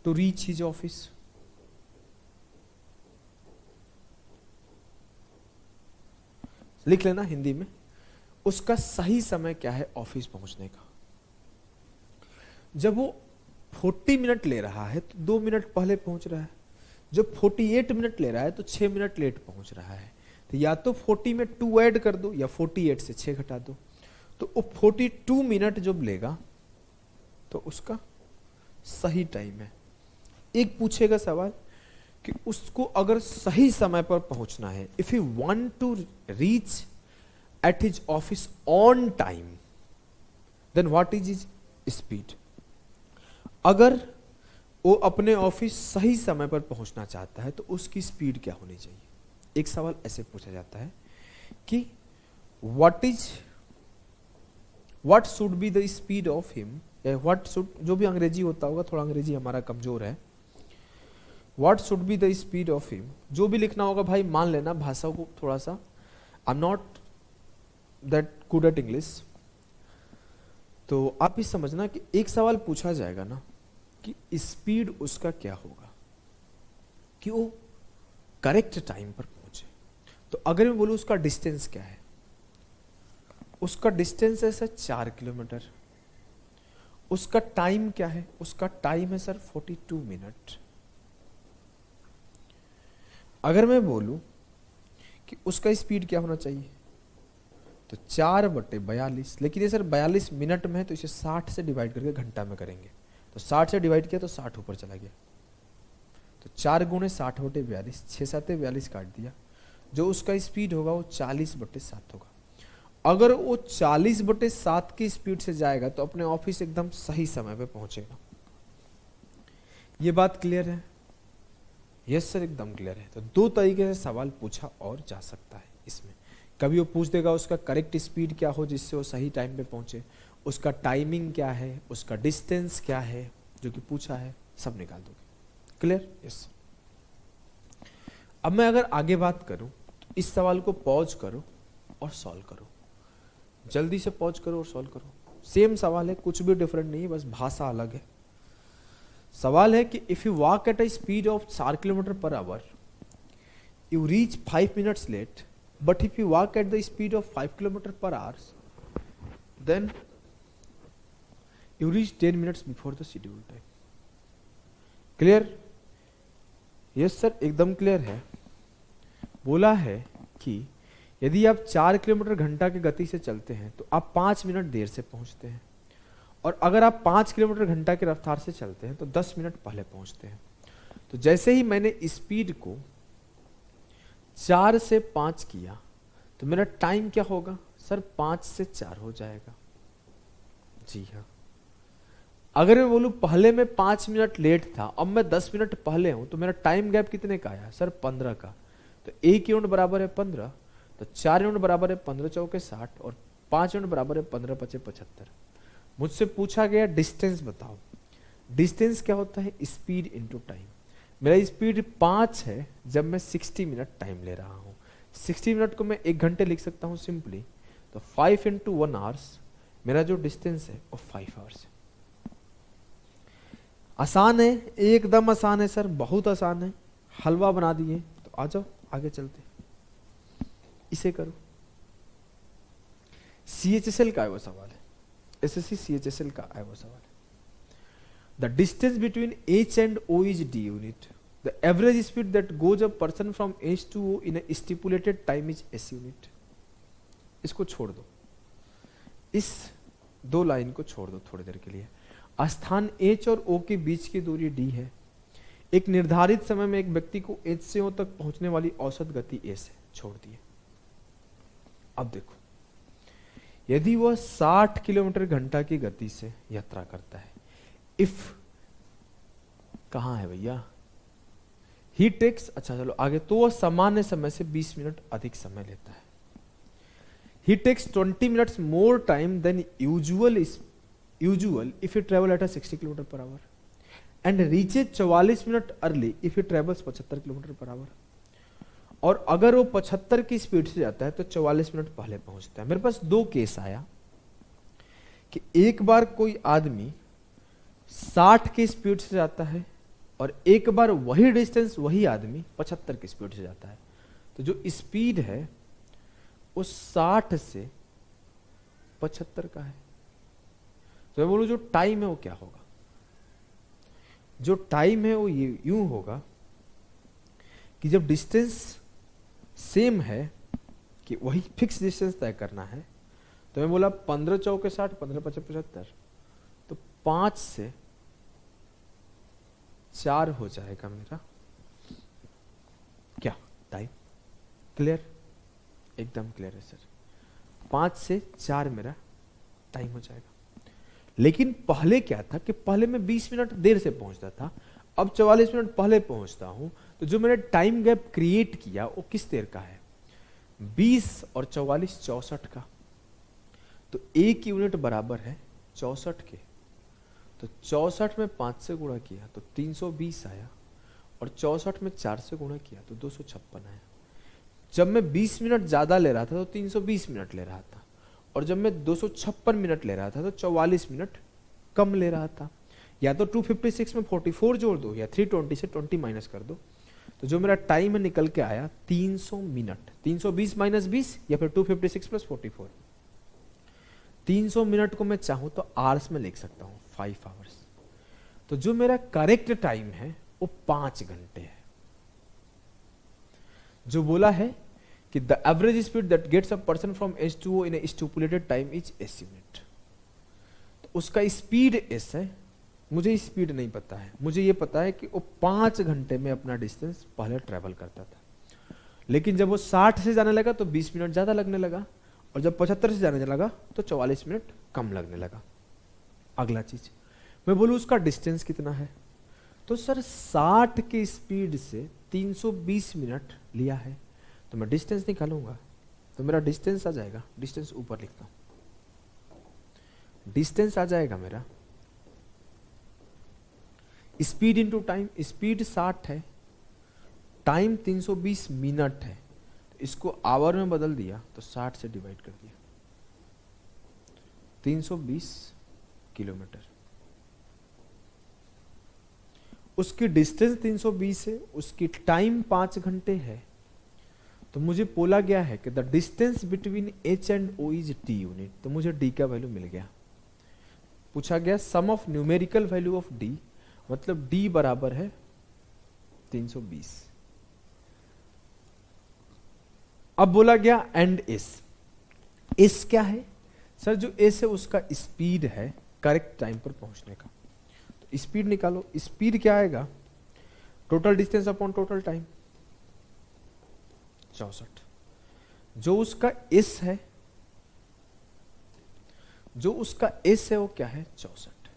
to reach his office. लिख लेना हिंदी में, उसका सही समय क्या है ऑफिस पहुंचने का। जब वो 40 मिनट ले रहा है तो 2 मिनट पहले पहुंच रहा है, जब 48 मिनट ले रहा है तो 6 मिनट लेट पहुंच रहा है। तो या तो 40 में 2 ऐड कर दो या 48 से 6 घटा दो, तो वो 42 मिनट जब लेगा तो उसका सही टाइम है। एक पूछेगा सवाल कि उसको अगर सही समय पर पहुंचना है, if you want to reach at his office on time, then what is his speed. अगर वो अपने ऑफिस सही समय पर पहुंचना चाहता है तो उसकी स्पीड क्या होनी चाहिए। एक सवाल ऐसे पूछा जाता है कि what should be the speed of him, what should, जो भी अंग्रेजी होता होगा, थोड़ा अंग्रेजी हमारा कमजोर है, what should be the speed of him, जो भी लिखना होगा भाई मान लेना भाषा को थोड़ा सा, I am not that good at English. तो आप ही समझना कि एक सवाल पूछा जाएगा ना कि स्पीड उसका क्या होगा कि वो करेक्ट टाइम पर पहुंचे। तो अगर मैं बोलूं उसका डिस्टेंस क्या है, उसका डिस्टेंस है सर 4 किलोमीटर। उसका टाइम क्या है, उसका टाइम है सर 42 मिनट। अगर मैं बोलूं कि उसका स्पीड क्या होना चाहिए तो 4/42, लेकिन ये सर 42 मिनट में है तो इसे 60 से डिवाइड करके घंटा में करेंगे, तो 60 से डिवाइड किया तो 60 ऊपर चला गया, तो 4 गुणे 60/42, 6×7=42 काट दिया। जो उसका स्पीड होगा वो 40/7 होगा। अगर वो 40/7 की स्पीड से जाएगा तो अपने ऑफिस एकदम सही समय पे पहुंचेगा। ये बात क्लियर है? यस सर, एकदम क्लियर है। तो 2 तरीके से सवाल पूछा और जा सकता है इसमें। कभी वो पूछ देगा उसका करेक्ट स्पीड क्या हो जिससे वो सही टाइम पे पहुंचे, उसका टाइमिंग क्या है, उसका डिस्टेंस क्या है जो कि पूछा है, सब निकाल दोगे। क्लियर? यस। अब मैं अगर आगे बात करूं तो इस सवाल को पॉज करो और सॉल्व करो, जल्दी से पॉज करो और सॉल्व करो। सेम सवाल है, कुछ भी डिफरेंट नहीं है, बस भाषा अलग है। सवाल है कि if you walk at a speed of 4 kilometre per hour you reach 5 minutes late, but if you walk at the speed of 5 kilometre per hours then you reach 10 minutes before the schedule time. Clear? Yes sir, एकदम clear है। बोला है कि यदि आप 4 kilometre घंटा की गति से चलते हैं तो आप 5 मिनट देर से पहुंचते हैं, और अगर आप 5 किलोमीटर घंटा की रफ्तार से चलते हैं तो 10 मिनट पहले पहुंचते हैं। तो जैसे ही मैंने स्पीड को 4 से 5 किया तो मेरा टाइम क्या होगा सर? 5 से 4 हो जाएगा। जी हाँ। अगर मैं बोलूं पहले मैं 5 मिनट लेट था, अब मैं 10 मिनट पहले हूं, तो मेरा टाइम गैप कितने का आया सर? 15 का। तो 1 यूनिट बराबर है 15, तो 4 यूनिट बराबर है 15 चौके 60, और 5 यूनिट बराबर है 15 पचे 75। मुझसे पूछा गया डिस्टेंस बताओ। डिस्टेंस क्या होता है? Speed into time. मेरा स्पीड 5 है जब मैं 60 मिनट टाइम ले रहा हूं। 60 मिनट को मैं 1 घंटे लिख सकता हूं सिंपली, तो 5 × 1 आवर्स, मेरा जो डिस्टेंस है वो 5 आवर्स है। आसान है, एकदम आसान है सर, बहुत आसान है, हलवा बना दिए। तो आ जाओ आगे चलते, इसे करो। CHSL का है वो सवाल है, SSC CHSL का है वो सवाल है। The distance between H and O is D unit. The average speed that goes a person from H to O in a stipulated time is S unit. इसको छोड़ दो, इस 2 लाइन को छोड़ दो थोड़ी देर के लिए। स्थान H और O के बीच की दूरी D है। एक निर्धारित समय में एक व्यक्ति को H से O तक पहुंचने वाली औसत गति S है, छोड़ दिए। अब देखो, यदि वह 60 किलोमीटर घंटा की गति से यात्रा करता है, इफ कहां है भैया, ही टेक्स, अच्छा चलो आगे, तो वह सामान्य समय से 20 मिनट अधिक समय लेता है। He takes 20 minutes more time than usual if he travel at a 60 kilometre per hour and reaches 44 minute early if he travels 75 kilometre per hour. और अगर वो 75 की स्पीड से जाता है तो 44 मिनट पहले पहुंचता है। मेरे पास 2 केस आया कि एक बार कोई आदमी 60 की स्पीड से जाता है और एक बार वही डिस्टेंस वही आदमी 75 की स्पीड से जाता है, तो जो स्पीड है वो 60 से 75 का है। तो मैं बोलूं जो टाइम है वो क्या होगा? जो टाइम है वो ये यूं होगा कि जब डिस्टेंस सेम है कि वही फिक्स डिस्टेंस तय करना है, तो मैं बोला 15 चौके 60, 15 पचे 75, तो 5 से 4 हो जाएगा मेरा क्या टाइम। क्लियर? एकदम क्लियर है सर। 5 से 4 मेरा टाइम हो जाएगा। लेकिन पहले क्या था कि पहले मैं 20 मिनट देर से पहुंचता था, अब 44 मिनट पहले पहुंचता हूं, तो जो मैंने टाइम गैप क्रिएट किया वो किस देर का है? 20 और 44 64 का। तो एक यूनिट बराबर है 64 के, तो 64 में 5 से गुणा किया तो 320 आया, और 64 में 4 से गुणा किया तो 256 आया। जब मैं 20 मिनट ज्यादा ले रहा था तो 320 मिनट ले रहा था, और जब मैं 256 मिनट ले रहा था तो 44 मिनट कम ले रहा था। या तो 256 में 44 जोड़ दो या 320 से 20 माइनस कर दो, तो जो मेरा टाइम है निकल के आया 300 मिनट। 320 माइनस 20 या फिर 256 प्लस 44। 300 मिनट को मैं चाहूं तो आवर्स में लिख सकता हूं, 5 आवर्स। तो जो मेरा करेक्ट टाइम है वो 5 घंटे है। जो बोला है कि the average speed that gets a person from S to O in a stipulated time is S unit. तो उसका स्पीड एस है, मुझे स्पीड नहीं पता है, मुझे ये पता है कि वो 5 घंटे में अपना डिस्टेंस पहले ट्रेवल करता था। लेकिन जब वो 60 से जाने लगा तो 20 मिनट ज्यादा लगने लगा, और जब 75 से जाने लगा तो 44 मिनट कम लगने लगा। अगला चीज मैं बोलूं उसका डिस्टेंस कितना है, तो सर 60 की स्पीड से 320 मिनट लिया है, तो मैं डिस्टेंस निकालूंगा तो मेरा डिस्टेंस आ जाएगा, डिस्टेंस ऊपर लिखता हूं, डिस्टेंस आ जाएगा मेरा स्पीड इंटू टाइम। स्पीड 60 है, टाइम 320 मिनट है, तो इसको आवर में बदल दिया तो 60 से डिवाइड कर दिया, 320 किलोमीटर। उसकी डिस्टेंस 320 है, उसकी टाइम 5 घंटे है, तो मुझे बोला गया है कि the distance between H and O is T unit. तो मुझे डी का वैल्यू मिल गया। पूछा गया sum of numerical value of D, मतलब डी बराबर है 320। अब बोला गया एंड एस। एस क्या है सर? जो एस है उसका स्पीड है करेक्ट टाइम पर पहुंचने का। तो स्पीड निकालो, स्पीड क्या आएगा? Total distance upon total time 64। जो उसका एस है, जो उसका एस है वो क्या है? 64।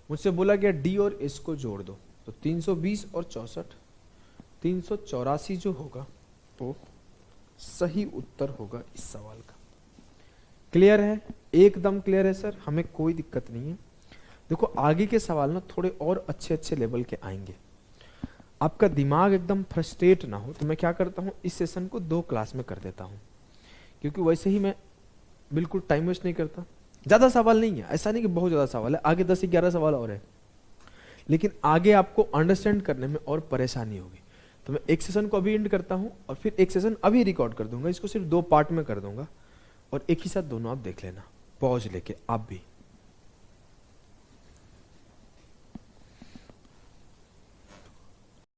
मुझसे बोला गया डी और एस को जोड़ दो, तो 320 और 64 384 जो होगा वो सही उत्तर होगा इस सवाल का। क्लियर है? एकदम क्लियर है सर, हमें कोई दिक्कत नहीं है। देखो आगे के सवाल ना थोड़े और अच्छे अच्छे लेवल के आएंगे, आपका दिमाग एकदम फ्रस्ट्रेट ना हो, तो मैं क्या करता हूँ इस सेशन को 2 क्लास में कर देता हूँ, क्योंकि वैसे ही मैं बिल्कुल टाइम वेस्ट नहीं करता। ज्यादा सवाल नहीं है, ऐसा नहीं कि बहुत ज्यादा सवाल है, आगे 10-11 सवाल और है, लेकिन आगे आपको अंडरस्टैंड करने में और परेशानी होगी। तो मैं एक सेशन को अभी एंड करता हूँ और फिर एक सेशन अभी रिकॉर्ड कर दूंगा, इसको सिर्फ 2 पार्ट में कर दूंगा, और एक ही साथ दोनों आप देख लेना, पॉज लेके आप भी।